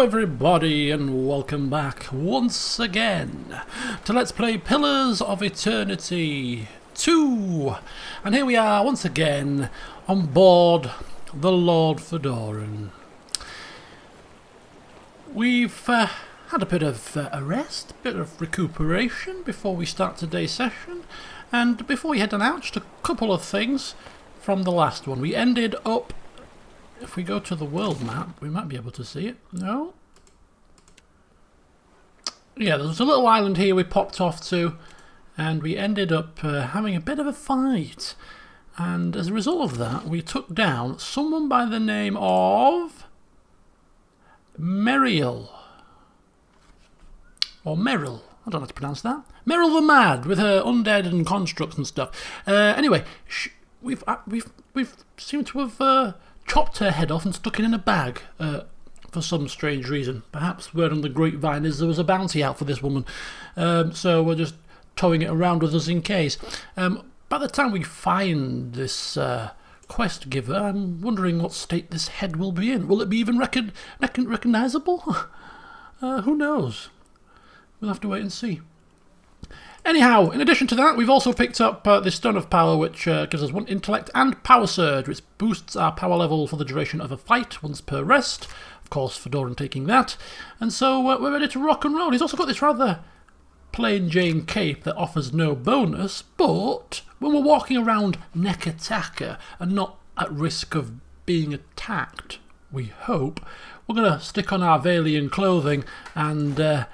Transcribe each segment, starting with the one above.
everybody, and welcome back once again to Let's Play Pillars of Eternity 2. And here we are once again on board the Lord Fedoran. We've had a bit of a rest, a bit of recuperation before we start today's session. And before we head on out, just a couple of things from the last one. We ended up, if we go to the world map, we might be able to see it. No? Yeah, there was a little island here we popped off to, and we ended up having a bit of a fight. And as a result of that, we took down someone by the name of Meriel. Or Merrill. I don't know how to pronounce that. Merrill the Mad, with her undead and constructs and stuff. Anyway, we've seemed to have chopped her head off and stuck it in a bag for some strange reason. Perhaps word on the grapevine is there was a bounty out for this woman, so we're just towing it around with us in case. By the time we find this quest giver, I'm wondering what state this head will be in. Will it be even recognisable? Who knows? We'll have to wait and see. Anyhow, in addition to that, we've also picked up the Stone of Power, which gives us 1 intellect and power surge, which boosts our power level for the duration of a fight, once per rest. Of course, Fedoran taking that. And so we're ready to rock and roll. He's also got this rather plain Jane cape that offers no bonus, but when we're walking around Neketaka and not at risk of being attacked, we hope, we're going to stick on our Valian clothing, and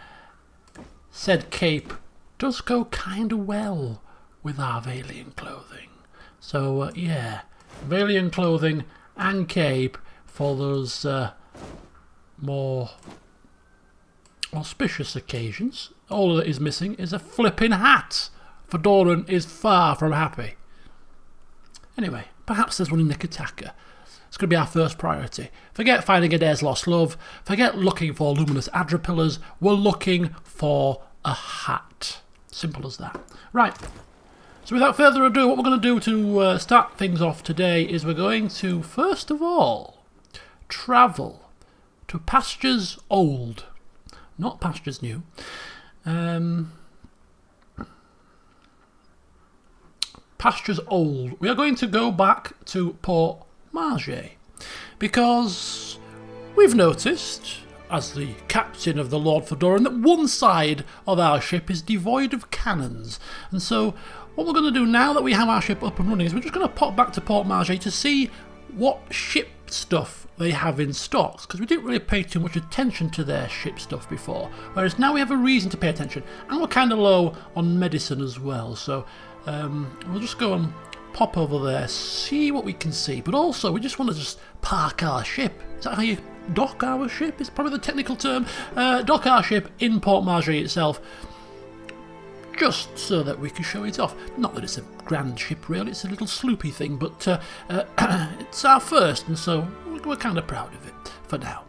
said cape does go kind of well with our Valian clothing. So yeah, Valian clothing and cape for those more auspicious occasions. All that is missing is a flipping hat. Fedoran is far from happy. Anyway, perhaps there's one in Neketaka. It's going to be our first priority. Forget finding Adair's lost love. Forget looking for luminous Archipelagos. We're looking for a hat. Simple as that. Right. So without further ado, what we're going to do to start things off today is we're going to, first of all, travel to pastures old. Not pastures new. Pastures old. We are going to go back to Port Marge, because we've noticed, as the captain of the Lord Fedoran, that one side of our ship is devoid of cannons. And so what we're going to do now that we have our ship up and running is we're just going to pop back to Port Marge to see what ship stuff they have in stocks, because we didn't really pay too much attention to their ship stuff before, whereas now we have a reason to pay attention, and we're kind of low on medicine as well. So we'll just go and pop over there, see what we can see, but also we just want to just park our ship. Is that how you dock our ship? It's probably the technical term. Dock our ship in Port Marge itself, just so that we can show it off. Not that it's a grand ship really, it's a little sloopy thing, but it's our first, and so we're kind of proud of it for now.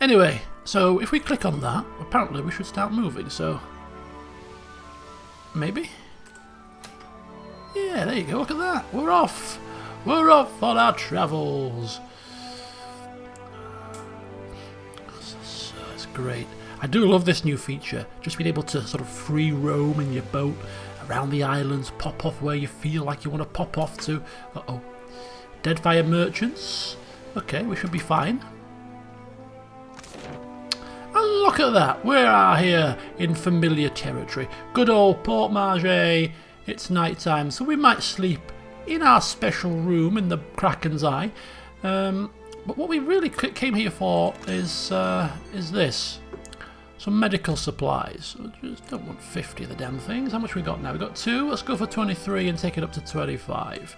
Anyway, so if we click on that, apparently we should start moving, so maybe? Yeah, there you go, look at that. We're off. We're off on our travels. So it's great. I do love this new feature. Just being able to sort of free roam in your boat around the islands, pop off where you feel like you want to pop off to. Uh-oh. Deadfire merchants. Okay, we should be fine. And look at that. We are here in familiar territory. Good old Port Marge. It's night time, so we might sleep in our special room in the Kraken's Eye. But what we really came here for is this. Some medical supplies. I just don't want 50 of the damn things. How much we got now? We got 2. Let's go for 23 and take it up to 25.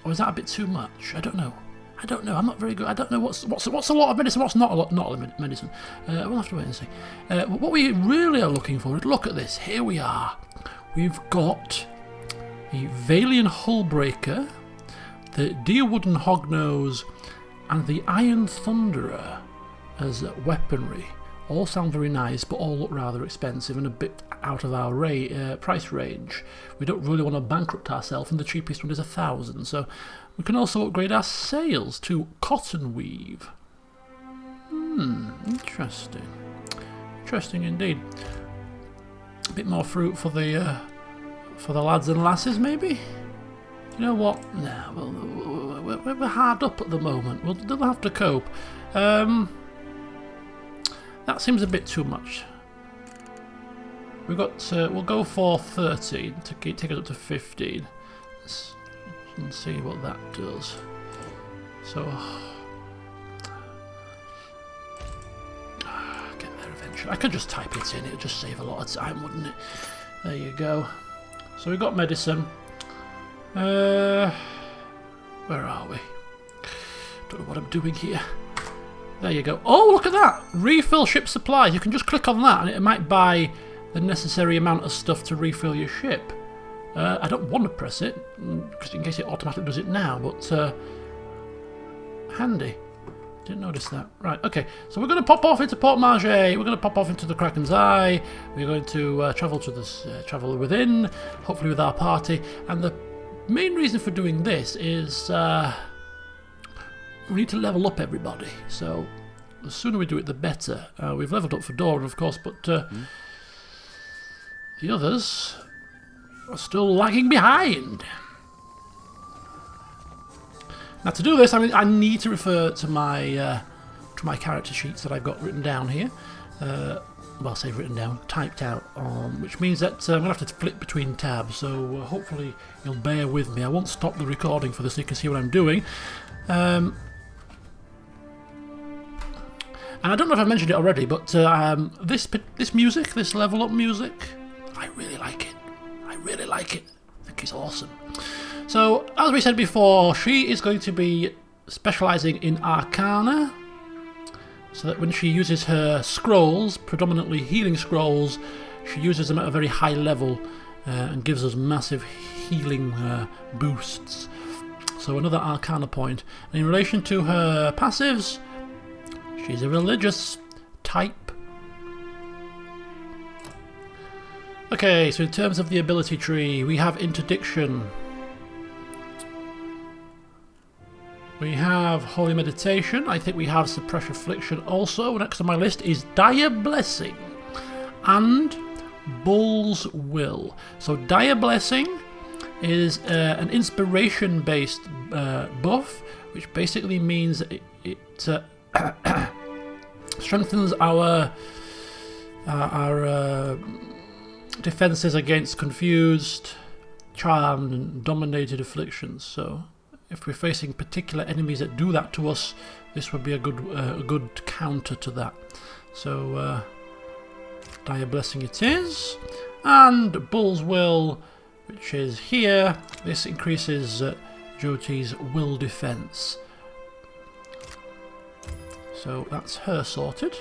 Or is that a bit too much? I don't know. I'm not very good. I don't know what's a lot of medicine, what's not a lot of medicine. We'll have to wait and see. What we really are looking for is, look at this. Here we are. We've got the Valian Hullbreaker, the Deerwooden Hognose, and the Iron Thunderer as weaponry. All sound very nice, but all look rather expensive and a bit out of our price range. We don't really want to bankrupt ourselves, and the cheapest one is 1,000. So we can also upgrade our sails to cotton weave. Interesting. Interesting indeed. A bit more fruit for the lads and lasses, maybe? You know what? Nah, we're hard up at the moment. They'll have to cope. That seems a bit too much. We've got. We'll go for 13 to take us up to 15. Let's see what that does. So. Get there eventually. I could just type it in. It would just save a lot of time, wouldn't it? There you go. So we've got medicine. Where are we? Don't know what I'm doing here. There you go. Oh, look at that! Refill ship supplies. You can just click on that and it might buy the necessary amount of stuff to refill your ship. I don't want to press it, because in case it automatically does it now, but handy. Didn't notice that. Right, okay. So we're going to pop off into Port Margé. We're going to pop off into the Kraken's Eye. We're going to travel to this, travel within, hopefully with our party. And the main reason for doing this is we need to level up everybody. So the sooner we do it, the better. We've leveled up for Doran, of course, but the others are still lagging behind. Now to do this, I need to refer to my character sheets that I've got written down here. Well, I say written down, typed out, which means that I'm going to have to flip between tabs, so hopefully you'll bear with me. I won't stop the recording for this so you can see what I'm doing. And I don't know if I've mentioned it already, but this music, this level up music, I really like it. I really like it. I think it's awesome. So, as we said before, she is going to be specialising in Arcana, so that when she uses her scrolls, predominantly healing scrolls, she uses them at a very high level and gives us massive healing boosts. So another Arcana point. And in relation to her passives, she's a religious type. Okay, so in terms of the ability tree, we have Interdiction. We have Holy Meditation. I think we have Suppress Affliction also. Next on my list is Dire Blessing and Bull's Will. So Dire Blessing is an inspiration-based buff, which basically means it strengthens our defenses against confused, charmed, and dominated afflictions. So if we're facing particular enemies that do that to us, this would be a good counter to that. So Dire Blessing it is. And Bull's Will, which is here, this increases Jyoti's will defense. So that's her sorted.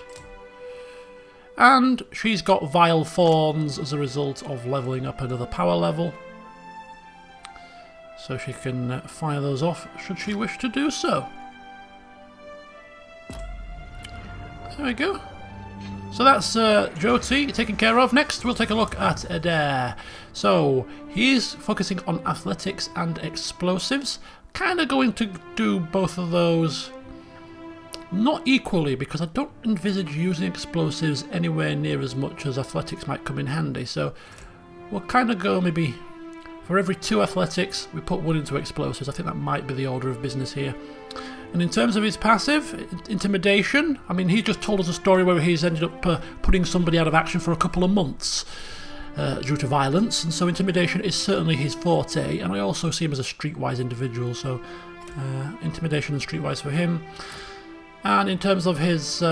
And she's got Vile Thorns as a result of levelling up another power level. So she can fire those off should she wish to do so. There we go. So that's Jyoti taken care of. Next we'll take a look at Adair. So he's focusing on athletics and explosives. Kind of going to do both of those not equally, because I don't envisage using explosives anywhere near as much as athletics might come in handy. So we'll kind of go maybe for every 2 athletics we put 1 into explosives. I think that might be the order of business here. And in terms of his passive, Intimidation, I mean, he just told us a story where he's ended up putting somebody out of action for a couple of months due to violence, and so Intimidation is certainly his forte, and I also see him as a streetwise individual, so Intimidation and streetwise for him. And in terms of his 2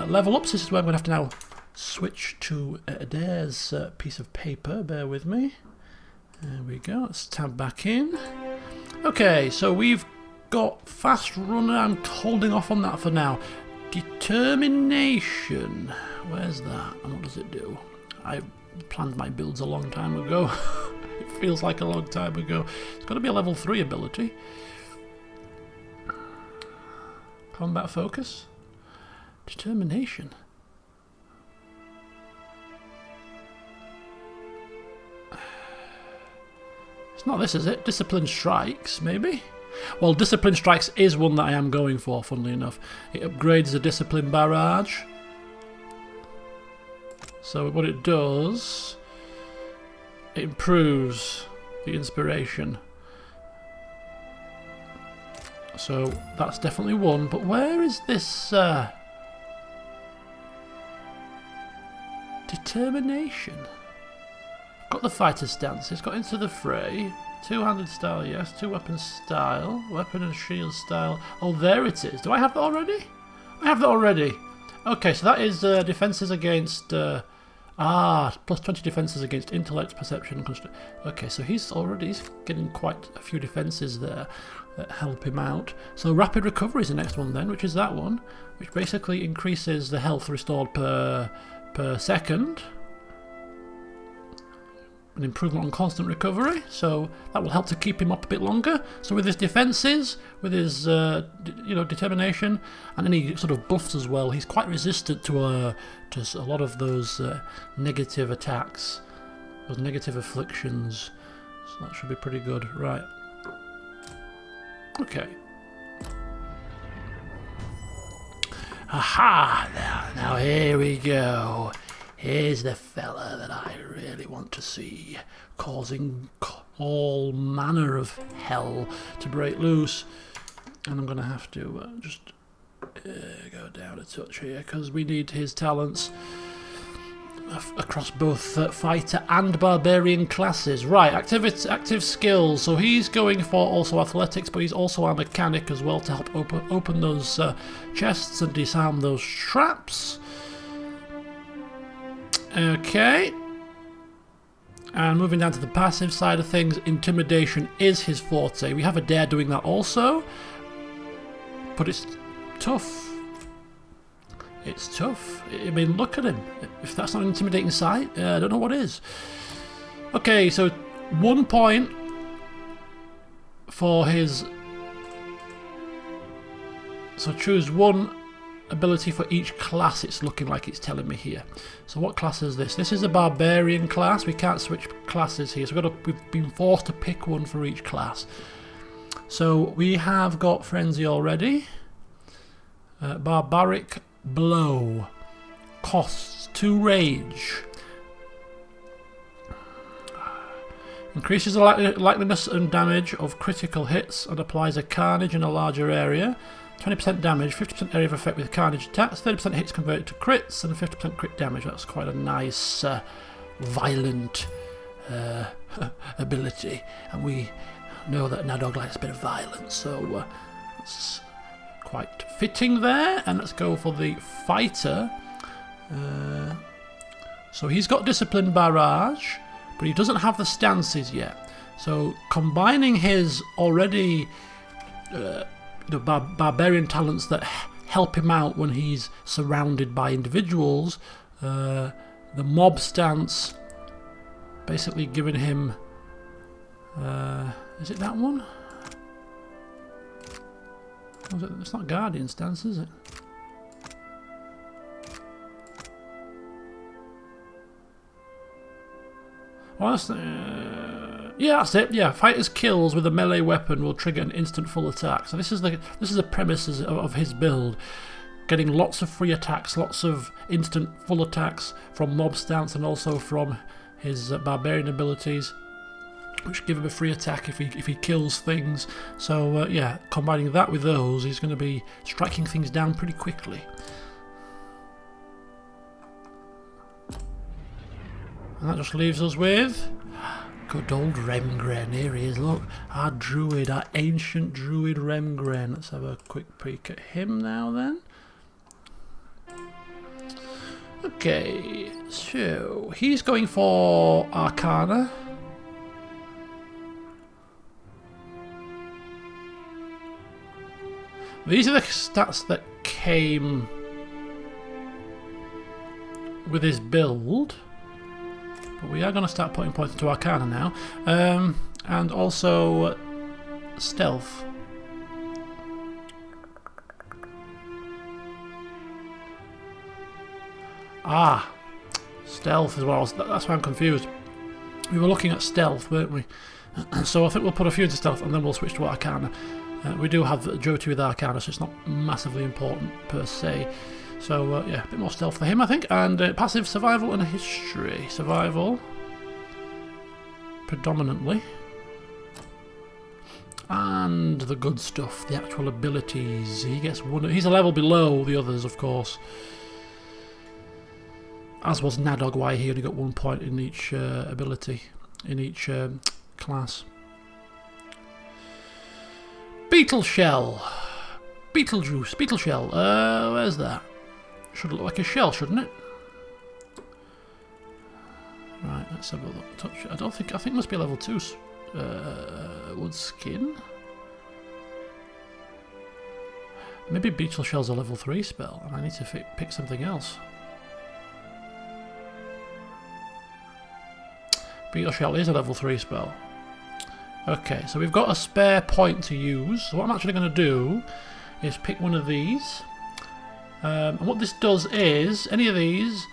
level ups, this is where I'm going to have to now switch to Adair's piece of paper. Bear with me. There we go. Let's tab back in. Okay, so we've got Fast Runner. I'm holding off on that for now. Determination. Where's that? And what does it do? I planned my builds a long time ago. It feels like a long time ago. It's got to be a level 3 ability. Combat focus. Determination. It's not this, is it? Discipline strikes, maybe? Well, Discipline Strikes is one that I am going for, funnily enough. It upgrades the Discipline Barrage. So what it does, it improves the inspiration. So that's definitely one, but where is this determination? Got the fighter stance, it's got into the fray. Two-handed style, yes. Two-weapon style. Weapon and shield style. Oh, there it is. Do I have that already? I have that already. Okay, so that is defenses against... plus 20 defenses against intellect, perception, and construct. Okay, so he's getting quite a few defenses there that help him out. So rapid recovery is the next one then, which is that one, which basically increases the health restored per second. An improvement on constant recovery, so that will help to keep him up a bit longer. So with his defenses, with his determination, and any sort of buffs as well, he's quite resistant to a lot of those negative attacks, those negative afflictions. So that should be pretty good, right? Okay. Aha! Now here we go. Here's the fella that I really want to see, causing all manner of hell to break loose. And I'm going to have to just go down a touch here, because we need his talents across both fighter and barbarian classes. Right, active skills. So he's going for also athletics, but he's also a mechanic as well to help open those chests and disarm those traps. Okay, and moving down to the passive side of things, intimidation is his forte. We have a dare doing that also, but it's tough. It's tough. I mean, look at him. If that's not an intimidating sight, I don't know what is. Okay, so 1 point for his... So choose one ability for each class, it's looking like it's telling me here. So what class is this? This is a barbarian class. We can't switch classes here, so we've been forced to pick one for each class. So we have got Frenzy already. Barbaric Blow. Costs 2 rage. Increases the likeliness and damage of critical hits and applies a carnage in a larger area. 20% damage, 50% area of effect with carnage attacks, 30% hits converted to crits, and 50% crit damage. That's quite a nice, violent ability. And we know that Nadog likes a bit of violence, so it's quite fitting there. And let's go for the fighter. So he's got Discipline Barrage, but he doesn't have the stances yet. So combining his already... the barbarian talents that help him out when he's surrounded by individuals, the mob stance basically giving him is it that one? It's not guardian stance, is it? Well, that's yeah, that's it. Yeah, fighters' kills with a melee weapon will trigger an instant full attack. So this is the premises of his build, getting lots of free attacks, lots of instant full attacks from mob stance and also from his barbarian abilities, which give him a free attack if he kills things. So yeah, combining that with those, he's going to be striking things down pretty quickly. And that just leaves us with good old Remgren. Here he is, look. Our druid, our ancient druid Remgren. Let's have a quick peek at him now then. Okay, so he's going for Arcana. These are the stats that came with his build. But we are going to start putting points into Arcana now. And also Stealth. Ah, Stealth as well. That's why I'm confused. We were looking at Stealth, weren't we? So I think we'll put a few into Stealth and then we'll switch to Arcana. We do have Jyoti with Arcana, so it's not massively important per se. So yeah, a bit more stealth for him, I think. And passive survival and history. Survival, predominantly. And the good stuff, the actual abilities. He gets one. He's a level below the others, of course. As was Nadog, why he only got 1 point in each ability, in each class. Beetle shell. Beetlejuice. Beetle shell. Where's that? Should look like a shell, shouldn't it? Right, let's have a look. Touch. I think it must be a level 2. Wood skin. Maybe beetle shell's a level 3 spell, and I need to pick something else. Beetle shell is a level 3 spell. Okay, so we've got a spare point to use. So what I'm actually going to do is pick one of these. And what this does is, any of these,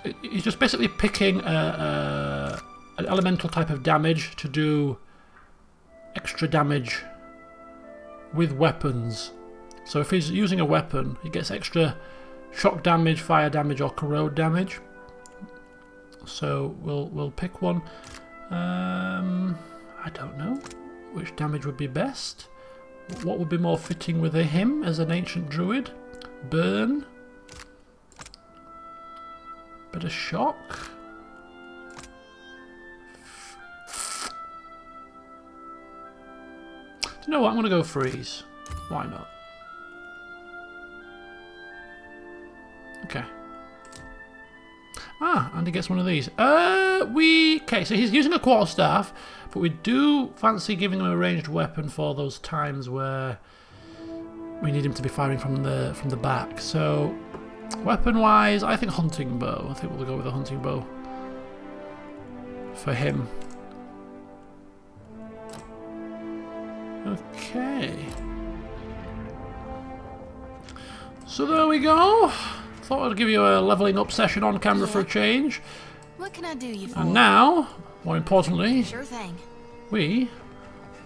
it's just basically picking an elemental type of damage to do extra damage with weapons. So if he's using a weapon, he gets extra shock damage, fire damage, or corrode damage. So we'll pick one. I don't know which damage would be best. What would be more fitting with him as an ancient druid? Burn. Bit of shock. Do you know what? I'm going to go freeze. Why not? Okay. Ah, and he gets one of these. Okay, so he's using a quarterstaff, but we do fancy giving him a ranged weapon for those times where we need him to be firing from the back. So, weapon-wise, I think hunting bow. I think we'll go with a hunting bow for him. Okay. So there we go. Thought I'd give you a leveling up session on camera for a change. What can I do you for? And now, more importantly, Sure thing. we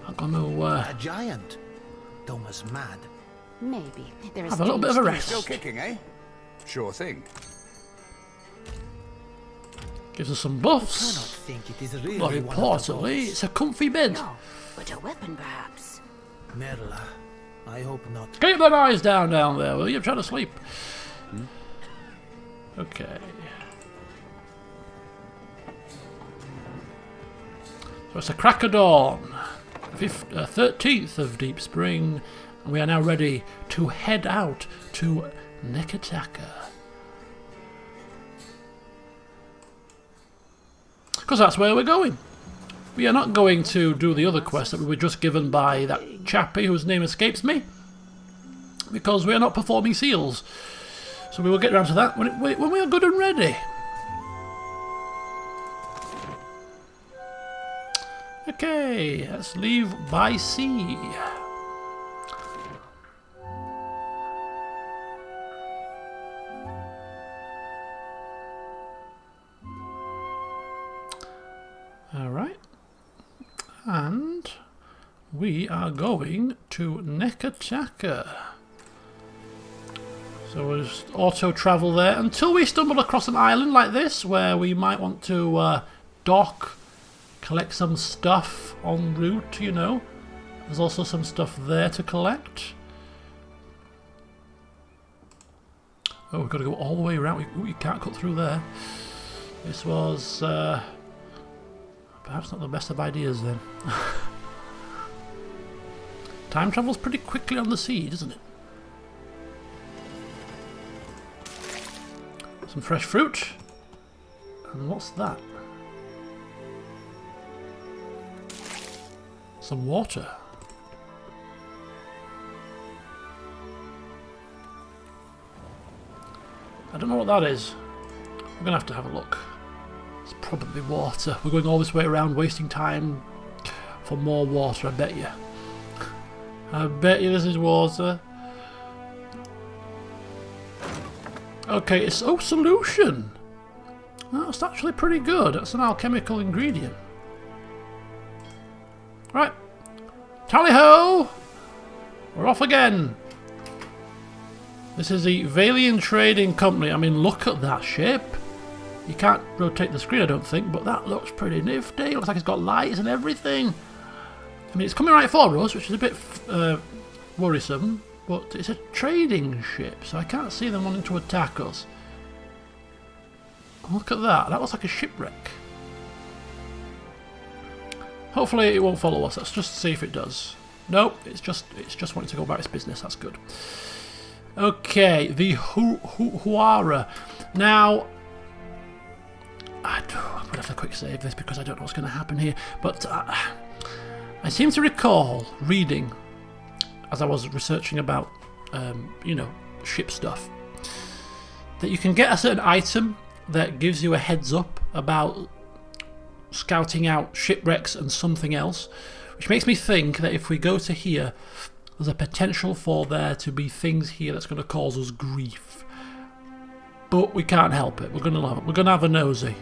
are going to A giant. Thomas mad. Maybe. There is have a little bit of a rest. Still kicking, eh? Sure thing. Gives us some I buffs. cannot think it is really More one of the importantly, gods. it's a comfy bed. No, but a weapon perhaps. Merla, I hope not. Keep that eyes down there, will you? I'm trying to sleep. Okay. So it's a crack of dawn. 13th of Deep Spring. And we are now ready to head out to Neketaka. Because that's where we're going. We are not going to do the other quest that we were just given by that chappie whose name escapes me. Because we are not performing seals. So we will get around to that when we are good and ready. Okay, let's leave by sea. Alright. And we are going to Neketaka. So we'll just auto-travel there until we stumble across an island like this where we might want to dock, collect some stuff en route, you know. There's also some stuff there to collect. Oh, we've got to go all the way around. We can't cut through there. This was perhaps not the best of ideas then. Time travels pretty quickly on the sea, doesn't it? Some fresh fruit. And what's that? Some water. I don't know what that is. We're going to have a look. It's probably water. We're going all this way around wasting time for more water, I bet you. I bet you this is water. Okay, it's solution. That's actually pretty good. That's an alchemical ingredient. Right, Tally-ho! We're off again. This is the Valian Trading Company. I mean, look at that ship. You can't rotate the screen, I don't think, but that looks pretty nifty. It looks like it's got lights and everything. I mean, it's coming right for us, which is a bit worrisome, but it's a trading ship, so I can't see them wanting to attack us. Look at that. That looks like a shipwreck. Hopefully it won't follow us. Let's just see if it does. Nope, it's just wanting to go about its business. That's good. Okay, the Huara. Now, I'm going to have to quick save this because I don't know what's going to happen here. But I seem to recall reading, as I was researching about, you know, ship stuff, that you can get a certain item that gives you a heads up about scouting out shipwrecks and something else, which makes me think that if we go to here, there's a potential for there to be things here that's going to cause us grief. But we can't help it. We're going to have a nosy.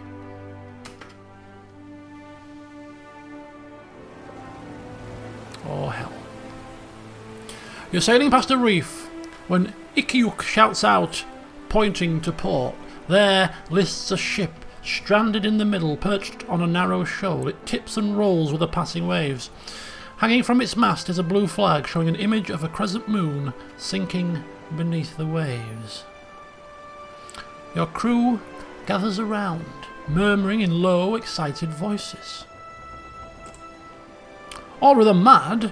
Oh hell. You're sailing past a reef when Ikiuk shouts out, pointing to port. There lists a ship, stranded in the middle, perched on a narrow shoal. It tips and rolls with the passing waves. Hanging from its mast is a blue flag showing an image of a crescent moon sinking beneath the waves. Your crew gathers around, murmuring in low, excited voices. Aura the Mad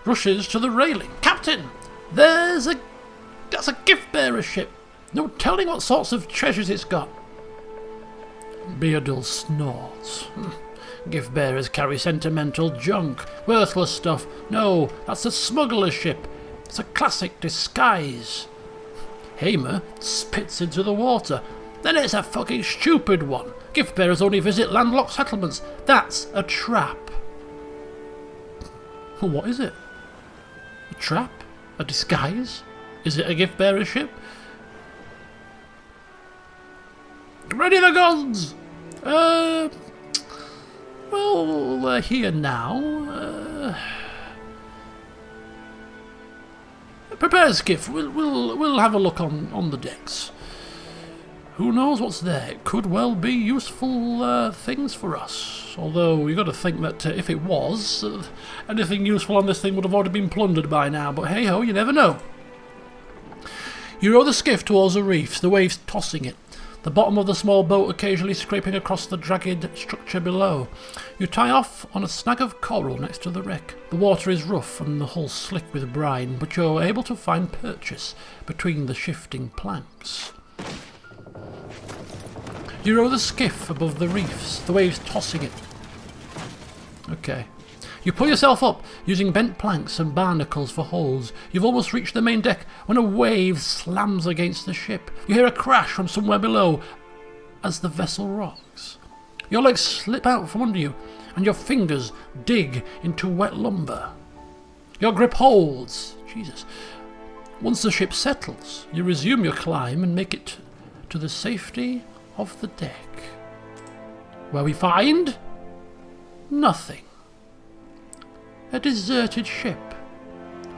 rushes to the railing. Captain, that's a gift-bearer ship. No telling what sorts of treasures it's got. Beardle snorts. Gift-bearers carry sentimental junk, worthless stuff. No, that's a smuggler's ship. It's a classic disguise. Hamer spits into the water. Then it's a fucking stupid one. Gift-bearers only visit landlocked settlements. That's a trap. What is it? A trap? A disguise? Is it a gift-bearer ship? Ready the guns! Well, we're here now. Prepare a skiff. We'll have a look on the decks. Who knows what's there? It could well be useful things for us. Although you got to think that if it was, anything useful on this thing would have already been plundered by now. But hey ho, you never know. You row the skiff towards the reefs, the waves tossing it. The bottom of the small boat occasionally scraping across the jagged structure below. You tie off on a snag of coral next to the wreck. The water is rough and the hull slick with brine, but you're able to find purchase between the shifting planks. You row the skiff above the reefs, the waves tossing it. Okay. You pull yourself up, using bent planks and barnacles for holds. You've almost reached the main deck when a wave slams against the ship. You hear a crash from somewhere below as the vessel rocks. Your legs slip out from under you, and your fingers dig into wet lumber. Your grip holds. Jesus. Once the ship settles, you resume your climb and make it to the safety of the deck, where we find nothing. A deserted ship.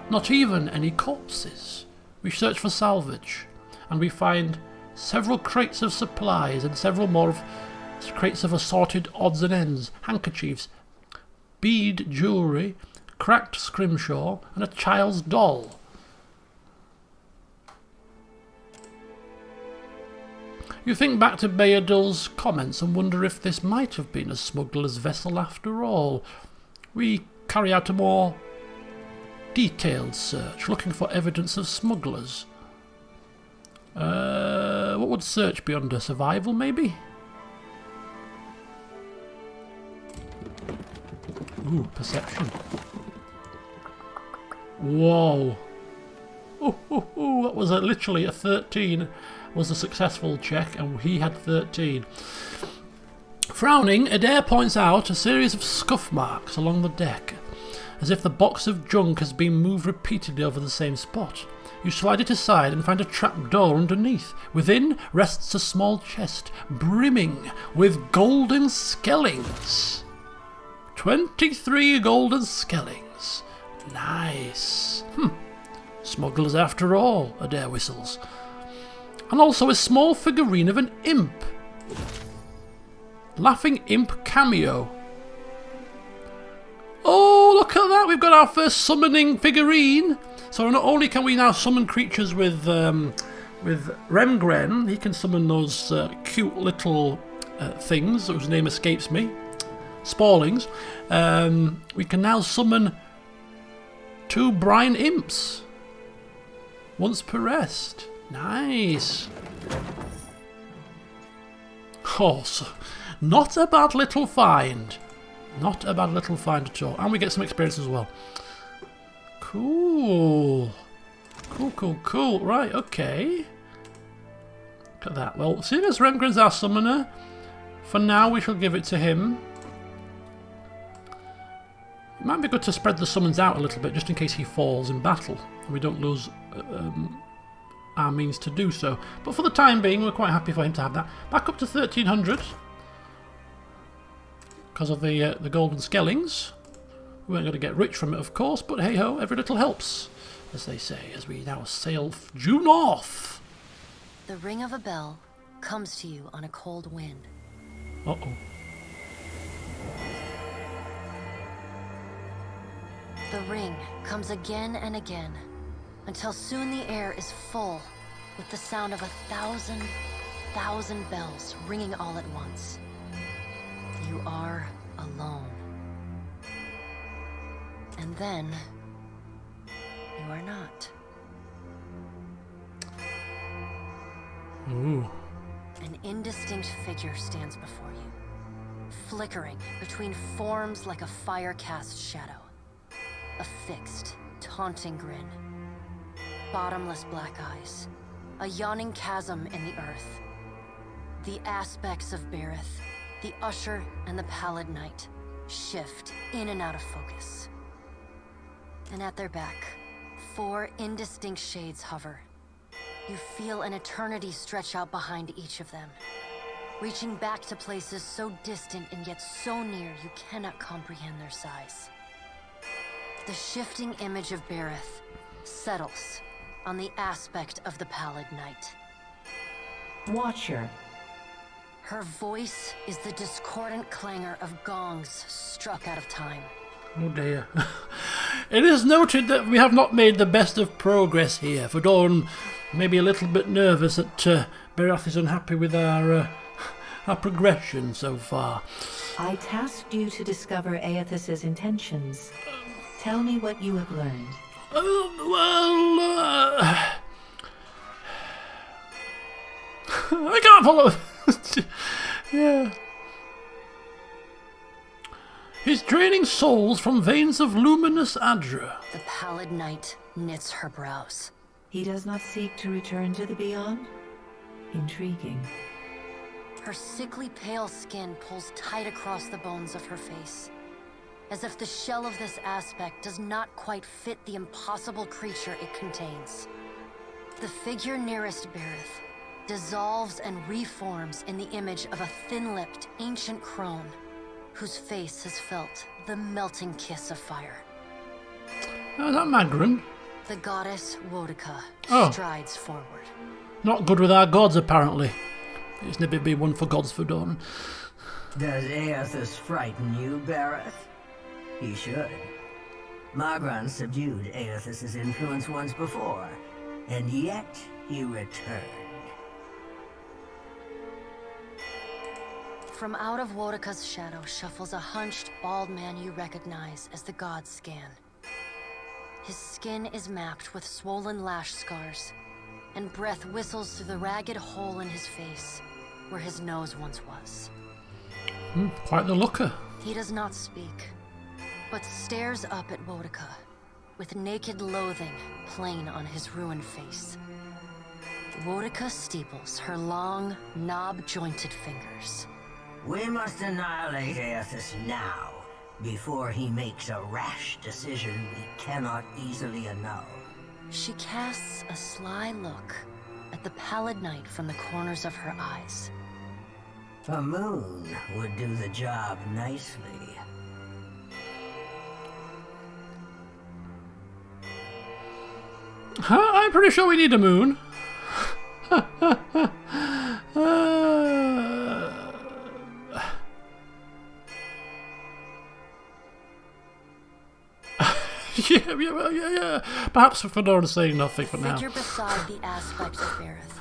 Not even any corpses. We search for salvage, and we find several crates of supplies and several more of crates of assorted odds and ends, handkerchiefs, bead jewellery, cracked scrimshaw, and a child's doll. You think back to Beardle's comments and wonder if this might have been a smuggler's vessel after all. We carry out a more detailed search, looking for evidence of smugglers. What would search be under? Survival, maybe? Ooh, perception. Whoa. Ooh, that was literally a 13. Was a successful check, and he had 13. Frowning, Adair points out a series of scuff marks along the deck, as if the box of junk has been moved repeatedly over the same spot. You slide it aside and find a trapdoor underneath. Within rests a small chest, brimming with golden skellings. 23 golden skellings. Nice. Smugglers after all, Adair whistles. And also a small figurine of an imp. Laughing Imp cameo. Oh, look at that! We've got our first summoning figurine. So not only can we now summon creatures with Remgren, he can summon those cute little things whose name escapes me. Spawlings. We can now summon 2 brine imps. Once per rest. Nice. Oh, so not a bad little find. Not a bad little find at all. And we get some experience as well. Cool. Cool. Right, okay. Look at that. Well, seeing as Remgren's our summoner, for now we shall give it to him. It might be good to spread the summons out a little bit, just in case he falls in battle, and we don't lose our means to do so. But for the time being, we're quite happy for him to have that. Back up to 1300. Because of the golden skellings. We weren't going to get rich from it, of course, but hey-ho, every little helps, as they say, as we now sail due north. The ring of a bell comes to you on a cold wind. Uh-oh. The ring comes again and again, until soon the air is full with the sound of 1,000 bells ringing all at once. You are alone. And then, you are not. Ooh. An indistinct figure stands before you, flickering between forms like a fire-cast shadow. A fixed, taunting grin. Bottomless black eyes. A yawning chasm in the earth. The aspects of Berith, the Usher and the Pallid Knight, shift in and out of focus. And at their back, 4 indistinct shades hover. You feel an eternity stretch out behind each of them, reaching back to places so distant and yet so near you cannot comprehend their size. The shifting image of Berith settles on the aspect of the Pallid Knight. Watcher. Her voice is the discordant clangor of gongs struck out of time. Oh dear. It is noted that we have not made the best of progress here. Fedorn may be a little bit nervous that Berath is unhappy with our progression so far. I tasked you to discover Aethys's intentions. Tell me what you have learned. I can't follow. Yeah. He's draining souls from veins of luminous Adra. The Pallid Knight knits her brows. He does not seek to return to the beyond? Intriguing. Her sickly pale skin pulls tight across the bones of her face, as if the shell of this aspect does not quite fit the impossible creature it contains. The figure nearest Berith dissolves and reforms in the image of a thin-lipped, ancient crone, whose face has felt the melting kiss of fire. Oh, is that Magrin? The goddess Wodika strides forward. Not good with our gods, apparently. It's never been one for gods for Dawn. Does Aethys frighten you, Bereth? He should. Magran subdued Aethys's influence once before, and yet he returned. From out of Wodika's shadow shuffles a hunched, bald man you recognize as the god Scan. His skin is mapped with swollen lash scars, and breath whistles through the ragged hole in his face, where his nose once was. Quite the looker. He does not speak, but stares up at Wodika, with naked loathing plain on his ruined face. Wodika steeples her long, knob-jointed fingers. We must annihilate Aethys now, before he makes a rash decision we cannot easily annul. She casts a sly look at the Pallid Knight from the corners of her eyes. A moon would do the job nicely. I'm pretty sure we need a moon. Yeah. Perhaps Fedora's saying nothing for now. Figure beside the aspect of Bareth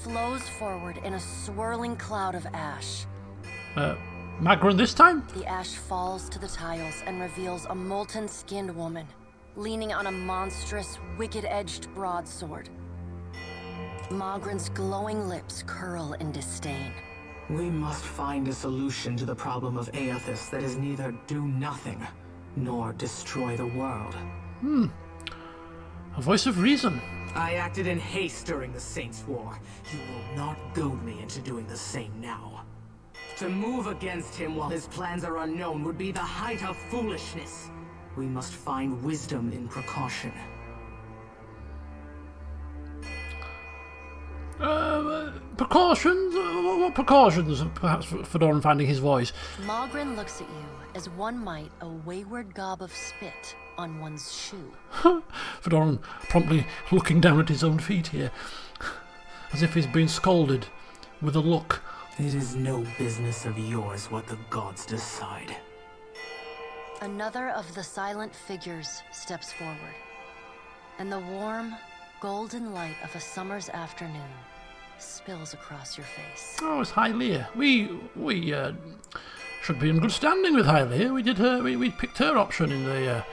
flows forward in a swirling cloud of ash. Magron this time? The ash falls to the tiles and reveals a molten-skinned woman, leaning on a monstrous, wicked-edged broadsword. Magran's glowing lips curl in disdain. We must find a solution to the problem of Aethys that is neither do nothing, nor destroy the world. A voice of reason. I acted in haste during the Saints' War. You will not goad me into doing the same now. To move against him while his plans are unknown would be the height of foolishness. We must find wisdom in precaution. Precautions? What precautions? Perhaps Fedoran finding his voice. Magran looks at you as one might a wayward gob of spit on one's shoe. Fedoran promptly looking down at his own feet here, as if he's been scolded with a look. It is no business of yours what the gods decide. Another of the silent figures steps forward, and the warm, golden light of a summer's afternoon spills across your face. Oh, it's Hylia. We should be in good standing with Hylia. We picked her option in the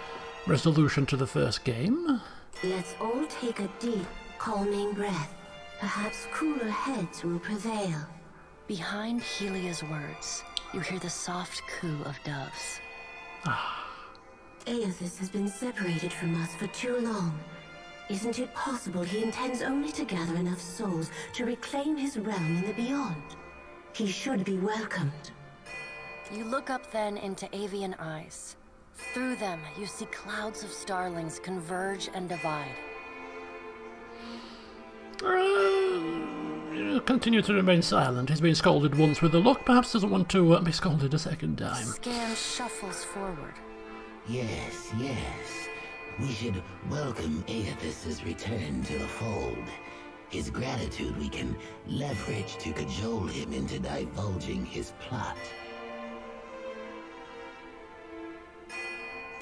resolution to the first game. Let's all take a deep, calming breath. Perhaps cooler heads will prevail. Behind Helia's words, you hear the soft coo of doves. Aethys has been separated from us for too long. Isn't it possible he intends only to gather enough souls to reclaim his realm in the beyond? He should be welcomed. You look up then into avian eyes. Through them, you see clouds of starlings converge and divide. Continue to remain silent. He's been scolded once with a look. Perhaps doesn't want to be scolded a second time. Scan shuffles forward. Yes. We should welcome Aethys' return to the fold. His gratitude we can leverage to cajole him into divulging his plot.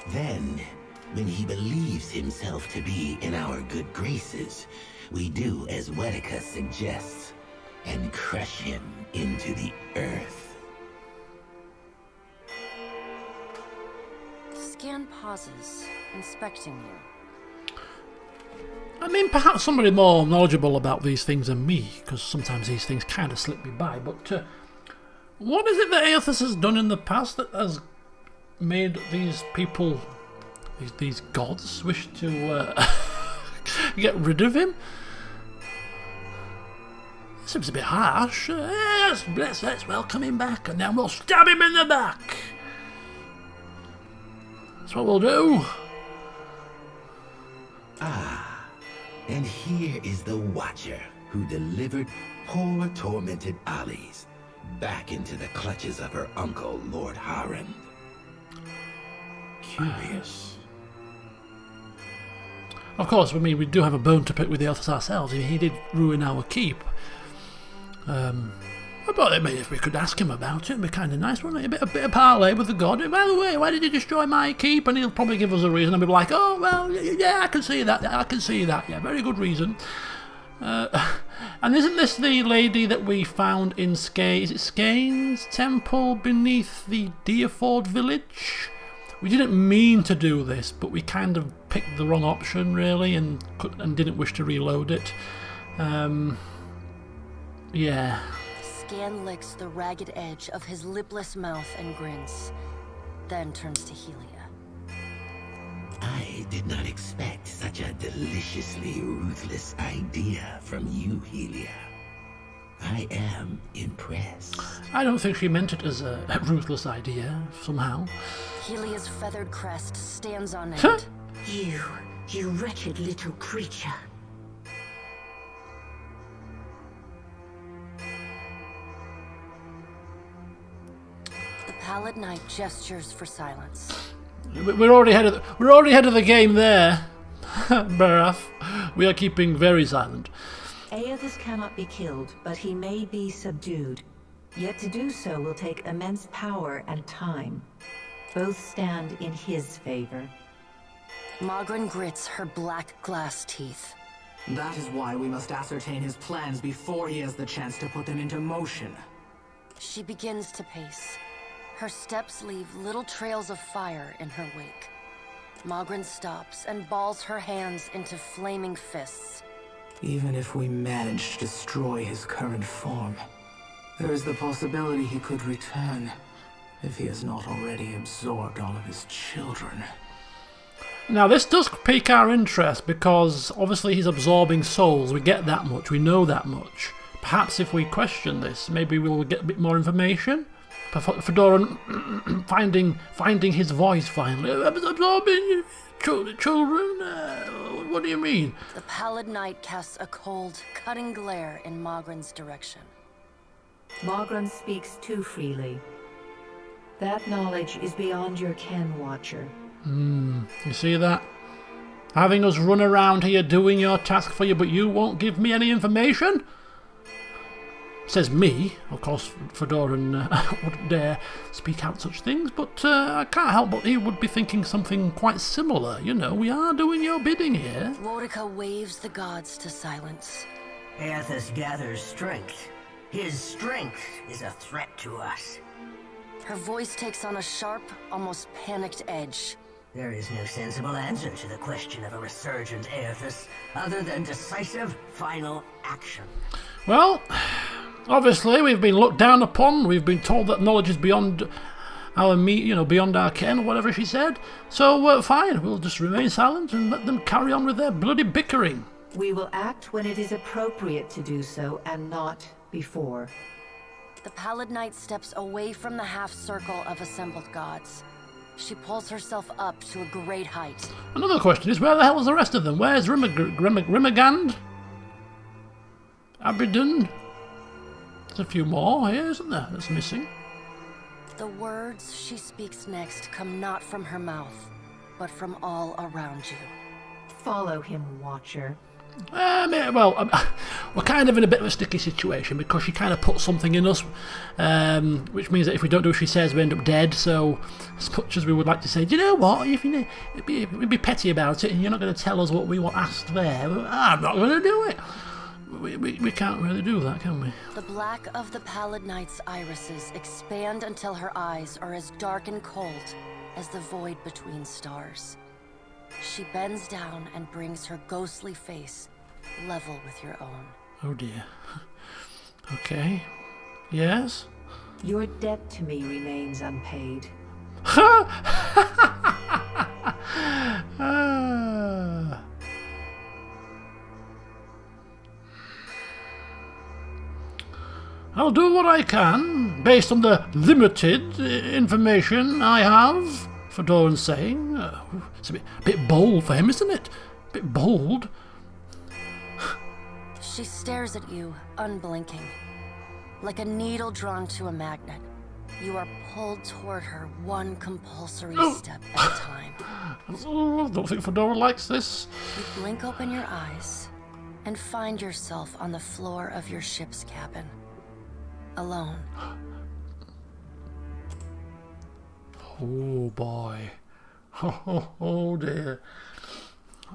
Then, when he believes himself to be in our good graces, we do as Wetica suggests, and crush him into the earth. Scan pauses, inspecting you. I mean, perhaps somebody more knowledgeable about these things than me, because sometimes these things kind of slip me by, but what is it that Aethys has done in the past that has made these people, these gods, wish to get rid of him? Seems a bit harsh. Yes, let's welcome him back, and then we'll stab him in the back. That's what we'll do. And here is the Watcher who delivered poor tormented Alice back into the clutches of her uncle, Lord Harren. Curious. Of course, I mean, we do have a bone to pick with the Aethys ourselves. He did ruin our keep. But I mean, if we could ask him about it, it'd be kind of nice, wouldn't it? A bit of parley with the god. By the way, why did you destroy my keep? And he'll probably give us a reason, and we'll be like, oh, well, yeah, I can see that. Yeah, very good reason. And isn't this the lady that we found in is it Skane's temple beneath the Deerford village? We didn't mean to do this, but we kind of picked the wrong option, really, and didn't wish to reload it. Yeah. Scan licks the ragged edge of his lipless mouth and grins, then turns to Helia. I did not expect such a deliciously ruthless idea from you, Helia. I am impressed. I don't think she meant it as a ruthless idea, somehow. Helia's feathered crest stands on end. You wretched little creature. The pallid knight gestures for silence. We're already ahead of the game there. Barath, we are keeping very silent. Aethys cannot be killed, but he may be subdued. Yet to do so will take immense power and time. Both stand in his favor. Magran grits her black glass teeth. That is why we must ascertain his plans before he has the chance to put them into motion. She begins to pace. Her steps leave little trails of fire in her wake. Magran stops and balls her hands into flaming fists. Even if we manage to destroy his current form, there is the possibility he could return if he has not already absorbed all of his children. Now this does pique our interest because obviously he's absorbing souls. We get that much, we know that much. Perhaps if we question this, maybe we'll get a bit more information. Fedoran finding his voice finally. Absorbing children? What do you mean? The pallid night casts a cold, cutting glare in Magran's direction. Magran speaks too freely. That knowledge is beyond your ken, Watcher. You see that? Having us run around here doing your task for you, but you won't give me any information? Says me. Of course, Fedoran wouldn't dare speak out such things, but I can't help but he would be thinking something quite similar. You know, we are doing your bidding here. Wodika waves the gods to silence. Aethys gathers strength. His strength is a threat to us. Her voice takes on a sharp, almost panicked edge. There is no sensible answer to the question of a resurgent Aethys, other than decisive, final action. Well, obviously we've been looked down upon. We've been told that knowledge is beyond our beyond our ken, whatever she said. So fine, we'll just remain silent and let them carry on with their bloody bickering. We will act when it is appropriate to do so, and not before. The pallid knight steps away from the half-circle of assembled gods. She pulls herself up to a great height. Another question is, where the hell is the rest of them? Where's Rimagand? Abidan? There's a few more here, isn't there, that's missing? The words she speaks next come not from her mouth, but from all around you. Follow him, Watcher. We're kind of in a bit of a sticky situation because she kind of put something in us, which means that if we don't do what she says, we end up dead. So, as much as we would like to say, do you know what? If we'd be petty about it, and you're not going to tell us what we want asked there, I'm not going to do it. We can't really do that, can we? The black of the pallid knight's irises expand until her eyes are as dark and cold as the void between stars. She bends down and brings her ghostly face level with your own. Oh dear. Okay. Yes? Your debt to me remains unpaid. I'll do what I can, based on the limited information I have. Fedoran's saying. It's a bit bold for him, isn't it? A bit bold. She stares at you, unblinking. Like a needle drawn to a magnet, you are pulled toward her one compulsory step at a time. I don't think Fedora likes this. You blink open your eyes and find yourself on the floor of your ship's cabin. Alone. Oh boy. Oh dear.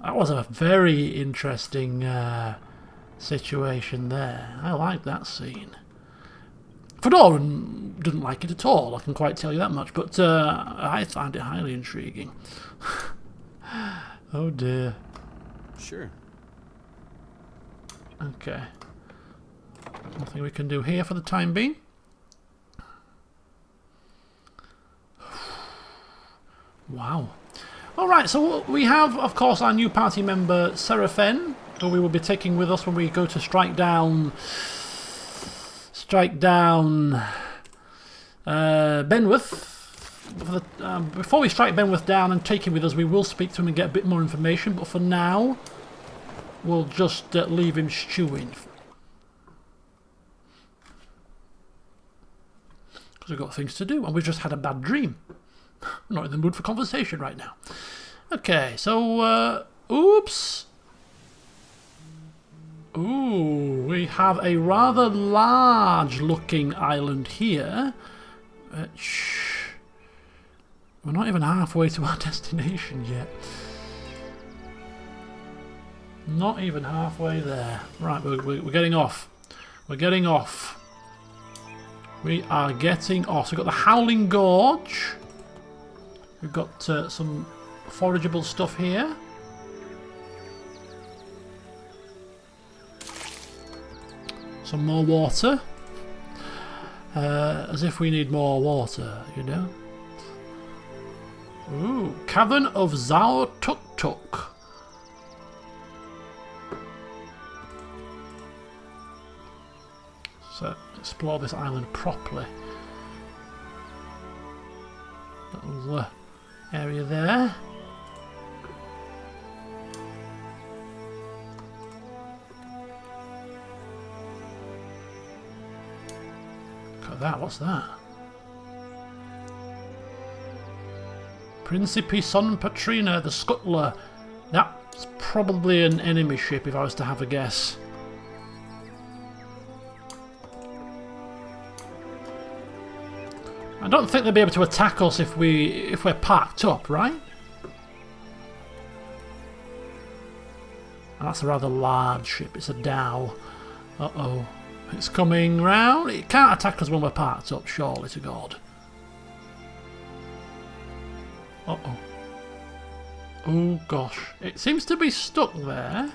That was a very interesting situation there. I like that scene. Fedoran didn't like it at all, I can quite tell you that much, but I find it highly intriguing. Oh dear. Sure. Okay. Nothing we can do here for the time being. Wow. Alright, so we have, of course, our new party member, Seraphen, who we will be taking with us when we go to strike down Benwith. Before we strike Benwith down and take him with us, we will speak to him and get a bit more information, but for now, we'll just leave him stewing. Because we've got things to do, and we've just had a bad dream. I'm not in the mood for conversation right now. Okay, so Oops. Ooh, we have a rather large looking island here. Which we're not even halfway to our destination yet. Not even halfway there. Right, we're getting off. We're getting off. We are getting off. So we've got the Howling Gorge. We've got some forageable stuff here. Some more water. As if we need more water, you know. Ooh, Cavern of Zao Tuk Tuk. So explore this island properly. Little area there. Look at that, what's that? Principe Son Patrina, the Scuttler. That's probably an enemy ship if I was to have a guess. I don't think they'll be able to attack us if we're parked up, right? And that's a rather large ship. It's a dhow. Uh-oh. It's coming round. It can't attack us when we're parked up, surely to God. Uh-oh. Oh, gosh. It seems to be stuck there.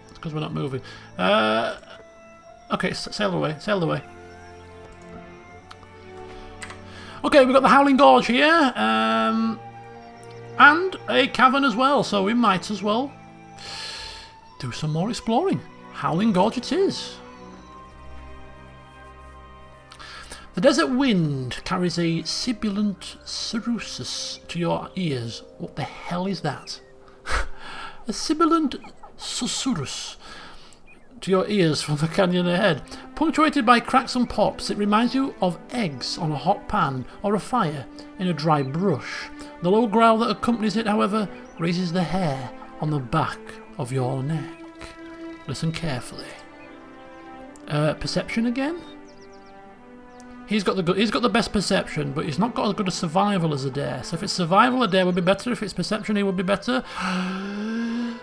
It's because we're not moving. Okay, sail away. Sail away. Okay, we've got the Howling Gorge here, and a cavern as well, so we might as well do some more exploring. Howling Gorge it is. The desert wind carries a sibilant susurrus to your ears. What the hell is that? A sibilant susurrus to your ears from the canyon ahead. Punctuated by cracks and pops, it reminds you of eggs on a hot pan or a fire in a dry brush. The low growl that accompanies it, however, raises the hair on the back of your neck. Listen carefully. Perception again? He's got the best perception, but he's not got as good a survival as Adair. So if it's survival, Adair would be better. If it's perception, he would be better.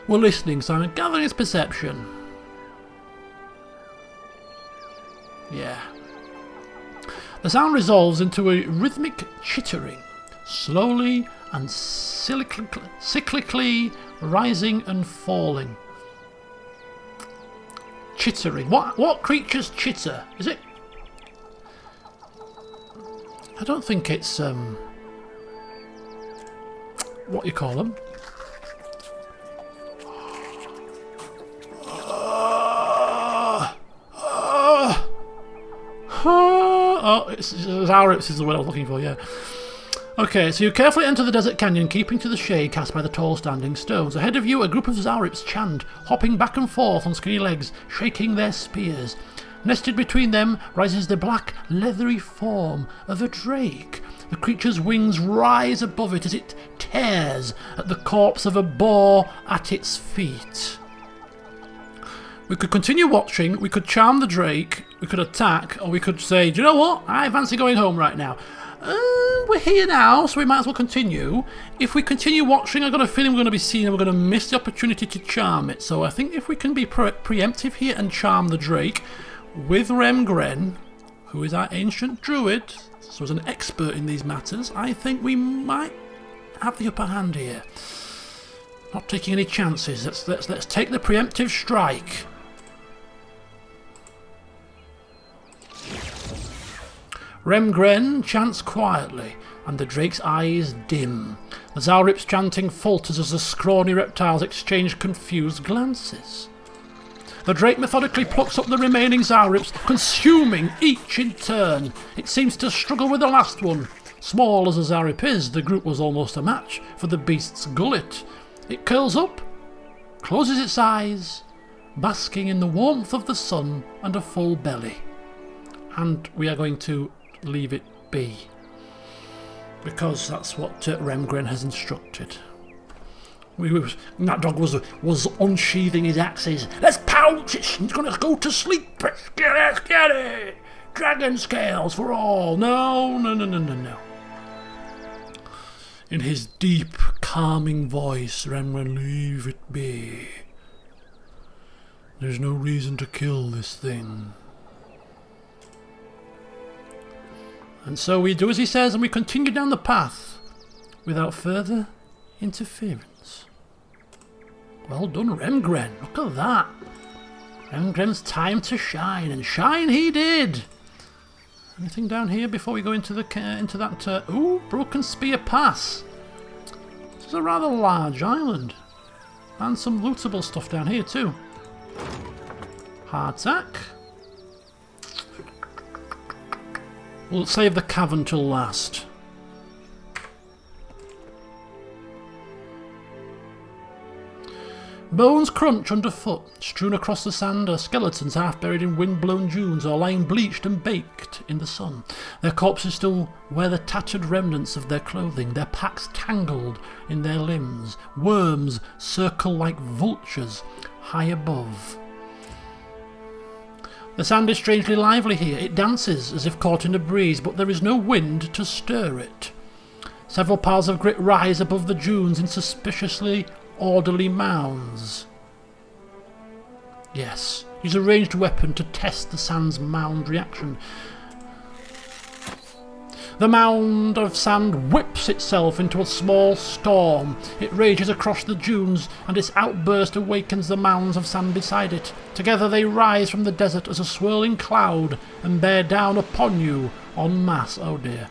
We're listening, so I'm gathering his perception. Yeah. The sound resolves into a rhythmic chittering, slowly and cyclically rising and falling. Chittering. What creatures chitter? Is it? I don't think it's what you call them. Oh, it's Zaurips is the word I was looking for, yeah. Okay, so you carefully enter the desert canyon, keeping to the shade cast by the tall standing stones. Ahead of you, a group of Zaurips chant, hopping back and forth on skinny legs, shaking their spears. Nested between them rises the black, leathery form of a drake. The creature's wings rise above it as it tears at the corpse of a boar at its feet. We could continue watching, we could charm the drake, we could attack, or we could say, do you know what? I fancy going home right now. We're here now, so we might as well continue. If we continue watching, I've got a feeling we're going to be seen and we're going to miss the opportunity to charm it. So I think if we can be preemptive here and charm the drake with Remgren, who is our ancient druid, so as an expert in these matters, I think we might have the upper hand here. Not taking any chances. Let's take the preemptive strike. Remgren chants quietly, and the drake's eyes dim. The Zaurip's chanting falters as the scrawny reptiles exchange confused glances. The drake methodically plucks up the remaining Zaurips, consuming each in turn. It seems to struggle with the last one. Small as a Zaurip is, the group was almost a match for the beast's gullet. It curls up, closes its eyes, basking in the warmth of the sun and a full belly. And we are going to leave it be, because that's what Remgren has instructed. That dog was unsheathing his axes. Let's pounce! It's gonna go to sleep! Let's get it! Dragon scales for all! No. In his deep, calming voice, Remren, leave it be. There's no reason to kill this thing. And so we do as he says, and we continue down the path without further interference. Well done, Remgren. Look at that. Remgren's time to shine, and shine he did. Anything down here before we go into that? Ooh, Broken Spear Pass. This is a rather large island, and some lootable stuff down here too. Hardtack. We'll save the cavern till last. Bones crunch underfoot. Strewn across the sand are skeletons half buried in wind-blown dunes or lying bleached and baked in the sun. Their corpses still wear the tattered remnants of their clothing, their packs tangled in their limbs. Worms circle like vultures high above. The sand is strangely lively here. It dances as if caught in a breeze, but there is no wind to stir it. Several piles of grit rise above the dunes in suspiciously orderly mounds. Yes, use a ranged weapon to test the sand's mound reaction. The mound of sand whips itself into a small storm. It rages across the dunes, and its outburst awakens the mounds of sand beside it. Together they rise from the desert as a swirling cloud and bear down upon you en masse. Oh dear.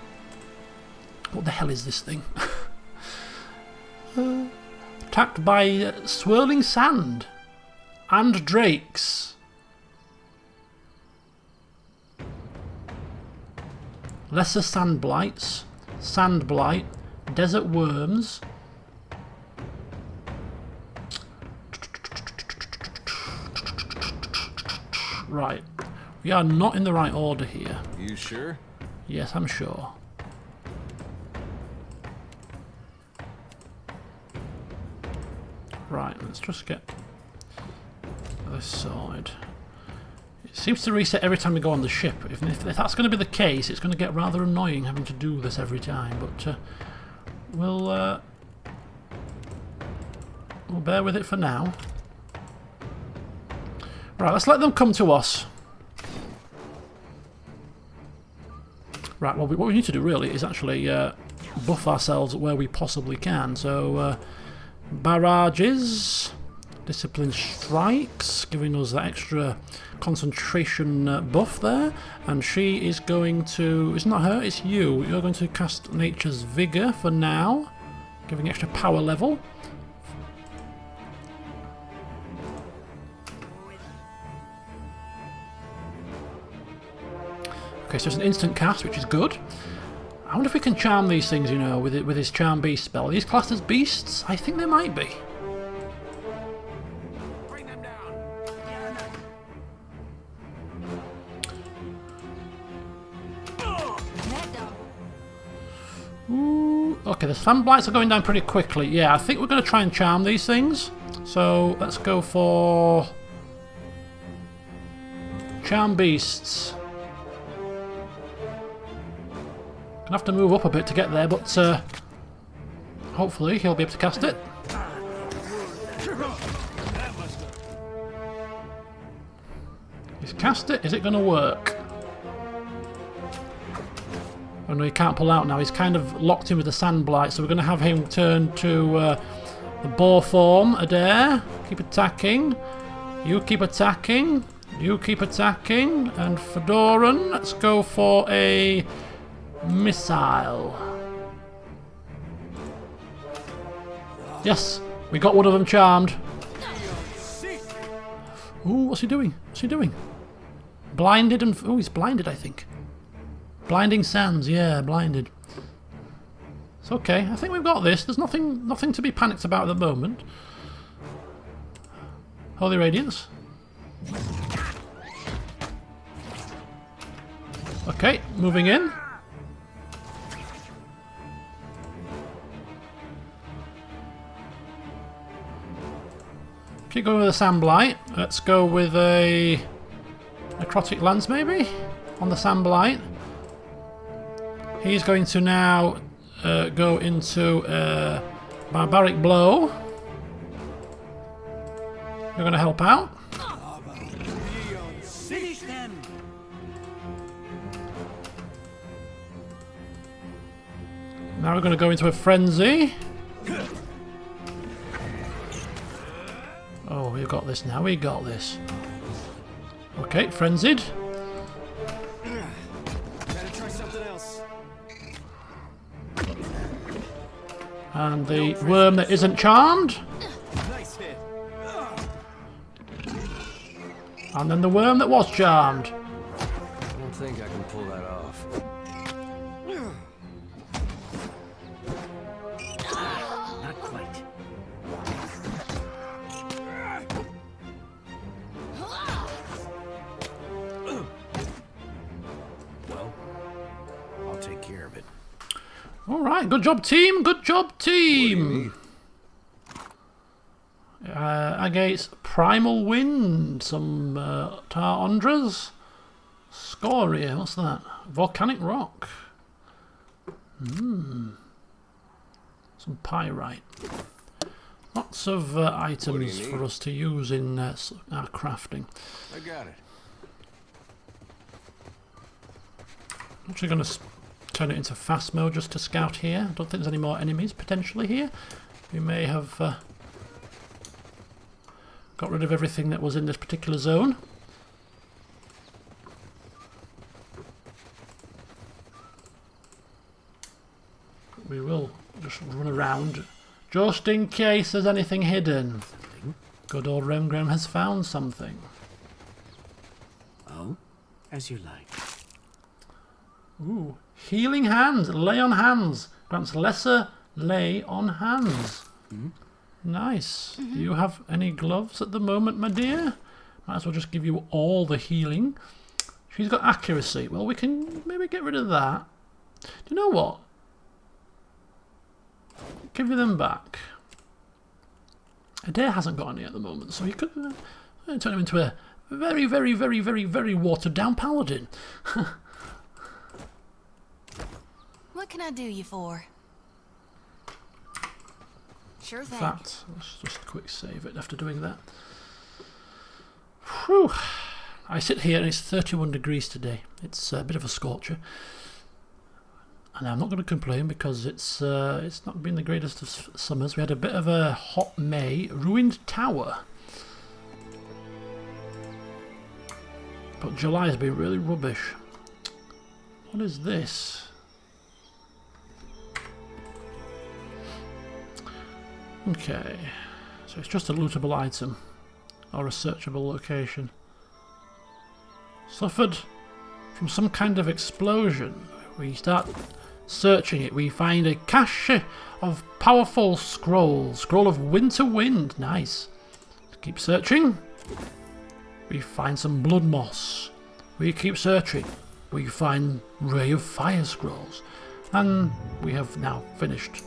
What the hell is this thing? Attacked by swirling sand and drakes. Lesser sand blights, sand blight, desert worms. Right, we are not in the right order here. You sure? Yes, I'm sure. Right, let's just get this side. It seems to reset every time we go on the ship. If that's going to be the case, it's going to get rather annoying having to do this every time. But we'll bear with it for now. Right, let's let them come to us. Right, well, what we need to do really is actually buff ourselves where we possibly can. So barrages, discipline strikes, giving us that extra concentration buff there. And she is going to, it's not her, it's you. You're going to cast Nature's Vigour for now, giving extra power level. Okay, so it's an instant cast, which is good. I wonder if we can charm these things, you know, with his Charm Beast spell. Are these classed as beasts? I think they might be. Bring them down. Ooh, okay, the sand blights are going down pretty quickly. Yeah, I think we're going to try and charm these things. So let's go for Charm Beasts. Gonna have to move up a bit to get there, but hopefully he'll be able to cast it. He's cast it. Is it going to work? Oh no, he can't pull out now. He's kind of locked in with the sand blight, so we're going to have him turn to the boar form. Adair, keep attacking. You keep attacking. You keep attacking. And Fedoran, let's go for a missile. Yes, we got one of them charmed. Ooh, what's he doing? What's he doing? Blinded and... oh, he's blinded, I think. Blinding Sands, yeah, blinded. It's okay, I think we've got this. There's nothing to be panicked about at the moment. Holy Radiance. Okay, moving in. Keep going with a Sand Blight. Let's go with a Necrotic Lance maybe on the Sand Blight. He's going to now go into Barbaric Blow. You're going to help out. Finish them. Now we're going to go into a Frenzy. Oh, we've got this now. We got this. Okay, Frenzied. Better try something else. And the worm that isn't charmed. Nice hit. And then the worm that was charmed. I don't think I can pull that off. Not quite. Well, I'll take care of it. Alright, good job team, good job team. Against Primal Wind, some Tar Ondras. Scoria, what's that? Volcanic Rock. Some Pyrite. Lots of items for us to use in our crafting. I got it. I'm actually going to turn it into fast mode just to scout here. I don't think there's any more enemies potentially here. We may have got rid of everything that was in this particular zone. We will just run around just in case there's anything hidden. Good old Remgrim has found something. Oh, as you like. Ooh, Healing Hands, Lay on Hands. Grants lesser lay on hands. Nice. Do you have any gloves at the moment, my dear? Might as well just give you all the healing. She's got accuracy. Well, we can maybe get rid of that. Do you know what? Give you them back. Adair hasn't got any at the moment, so you could turn him into a very, very, very, very, very watered down paladin. What can I do you for? Sure thing. In fact, let's just quick save it after doing that. Whew. I sit here and it's 31 degrees today. It's a bit of a scorcher. And I'm not going to complain because it's not been the greatest of summers. We had a bit of a hot May. Ruined Tower. But July has been really rubbish. What is this? Okay, so it's just a lootable item or a searchable location. Suffered from some kind of explosion. We start searching it. We find a cache of powerful scrolls. Scroll of Winter Wind. Nice. Keep searching. We find some blood moss. We keep searching. We find Ray of Fire scrolls. And we have now finished.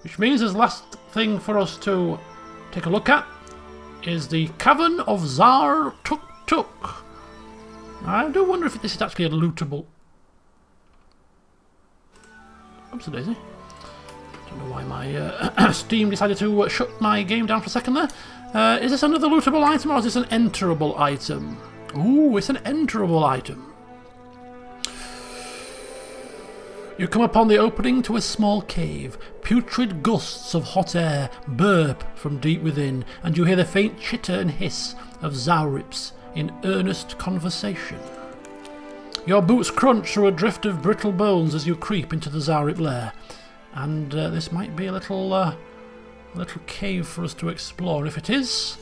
Which means the last thing for us to take a look at is the Cavern of Zar Tuk Tuk. I do wonder if this is actually a lootable. Oops, daisy. Don't know why my Steam decided to shut my game down for a second there. Is this another lootable item or is this an enterable item? Ooh, it's an enterable item. You come upon the opening to a small cave. Putrid gusts of hot air burp from deep within, and you hear the faint chitter and hiss of Zaurips in earnest conversation. Your boots crunch through a drift of brittle bones as you creep into the Zaurip lair. And this might be a little cave for us to explore. If it is,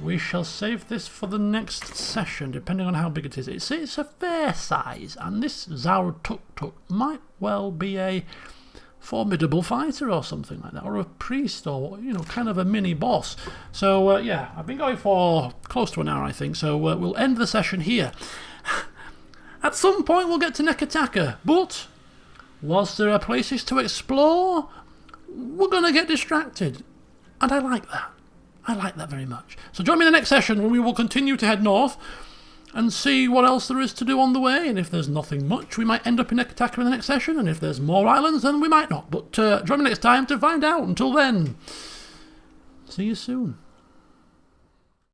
we shall save this for the next session, depending on how big it is. It's a fair size, and this Zaur Tuk Tuk might well be a formidable fighter or something like that, or a priest, or kind of a mini boss. So yeah, I've been going for close to an hour, I think. So we'll end the session here. At some point, we'll get to Neketaka, but whilst there are places to explore, we're going to get distracted, and I like that. I like that very much. So join me in the next session when we will continue to head north and see what else there is to do on the way. And if there's nothing much, we might end up in Neketaka in the next session. And if there's more islands, then we might not. But join me next time to find out. Until then, see you soon.